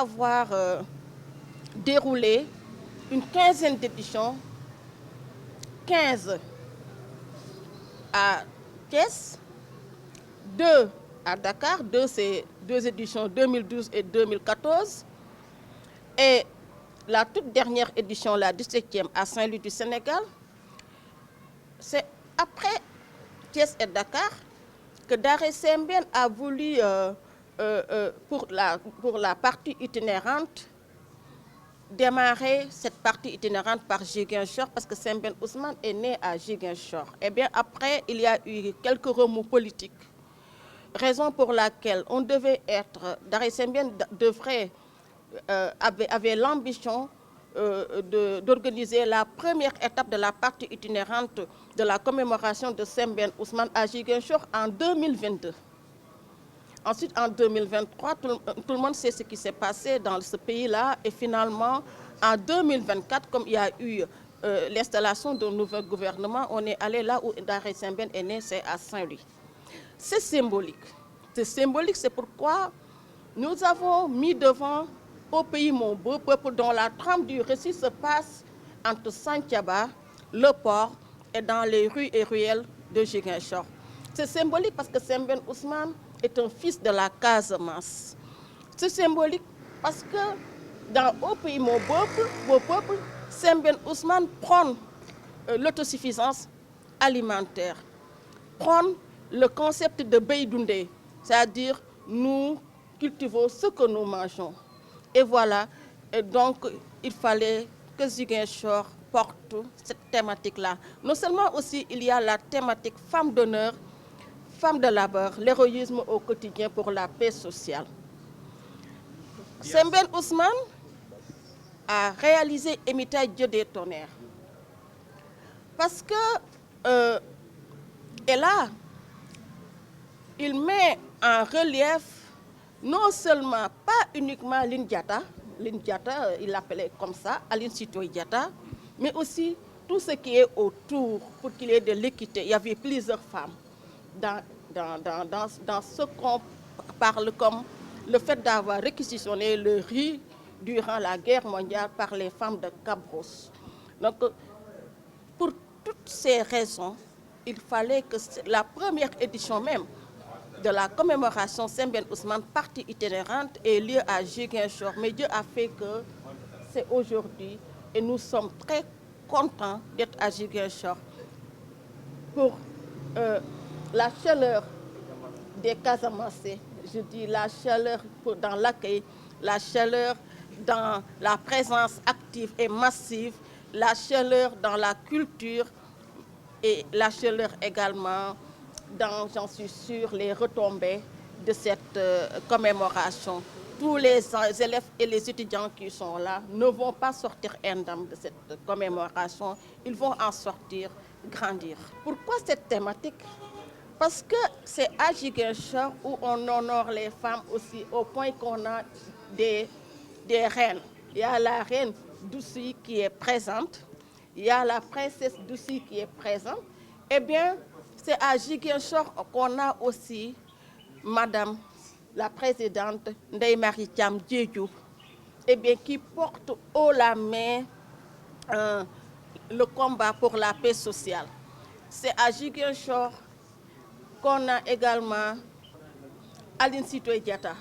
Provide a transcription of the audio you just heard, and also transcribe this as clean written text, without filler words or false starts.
avoir déroulé une quinzaine d'éditions, 15 à Thiès, 2 à Dakar, c'est 2 éditions 2012 et 2014, et la toute dernière édition, la 17e à Saint-Louis du Sénégal. C'est après Thiès et Dakar que Daré Sembène a voulu, pour la partie itinérante, démarrer cette partie itinérante par Ziguinchor, parce que Sembène Ousmane est né à Ziguinchor. Et bien après, il y a eu quelques remous politiques, raison pour laquelle on devait être, Daré Sembène avait l'ambition d'organiser la première étape de la partie itinérante de la commémoration de Sembène Ousmane à Ziguinchor en 2022. Ensuite, en 2023, tout le monde sait ce qui s'est passé dans ce pays-là. Et finalement, en 2024, comme il y a eu l'installation d'un nouveau gouvernement, on est allé là où Daré Sembène est né, c'est à Saint-Louis. C'est symbolique. C'est symbolique, c'est pourquoi nous avons mis devant au pays mon beau peuple dont la trame du récit se passe entre Santhiaba, le port et dans les rues et ruelles de Ziguinchor. C'est symbolique parce que Sembène Ousmane est un fils de la Casamance. C'est symbolique parce que dans au pays mon beau peuple, Sembène Ousmane prône l'autosuffisance alimentaire, prône le concept de Beydoundé, c'est-à-dire nous cultivons ce que nous mangeons. Et voilà, et donc il fallait que Ziguinchor porte cette thématique-là. Non seulement aussi il y a la thématique femme d'honneur, femme de labeur, l'héroïsme au quotidien pour la paix sociale. Sembène Ousmane a réalisé Emita Dieu des tonnerres. Parce que, et là, il met en relief non seulement, pas uniquement Lindiata, il l'appelait comme ça, Aline Sitoé Diatta, mais aussi tout ce qui est autour pour qu'il y ait de l'équité. Il y avait plusieurs femmes dans ce qu'on parle comme le fait d'avoir réquisitionné le riz durant la guerre mondiale par les femmes de Cabros. Donc, pour toutes ces raisons, il fallait que la première édition même de la commémoration Sembène Ousmane, partie itinérante, ait lieu à Ziguinchor. Mais Dieu a fait que c'est aujourd'hui et nous sommes très contents d'être à Ziguinchor pour la chaleur des Casamassés. Je dis la chaleur dans l'accueil, la chaleur dans la présence active et massive, la chaleur dans la culture et la chaleur également dans, j'en suis sûre, les retombées de cette commémoration. Tous les élèves et les étudiants qui sont là ne vont pas sortir indemnes de cette commémoration, ils vont en sortir grandir. Pourquoi cette thématique? Parce que c'est à Ziguinchor où on honore les femmes aussi, au point qu'on a des reines. Il y a la reine Doucy qui est présente, il y a la princesse Doucy qui est présente. Eh bien, c'est à Ziguinchor qu'on a aussi Madame la présidente Ndeye Marie Thiam Diédhiou, eh bien, qui porte haut la main le combat pour la paix sociale. C'est à Ziguinchor qu'on a également Aline Sitoé Diatta,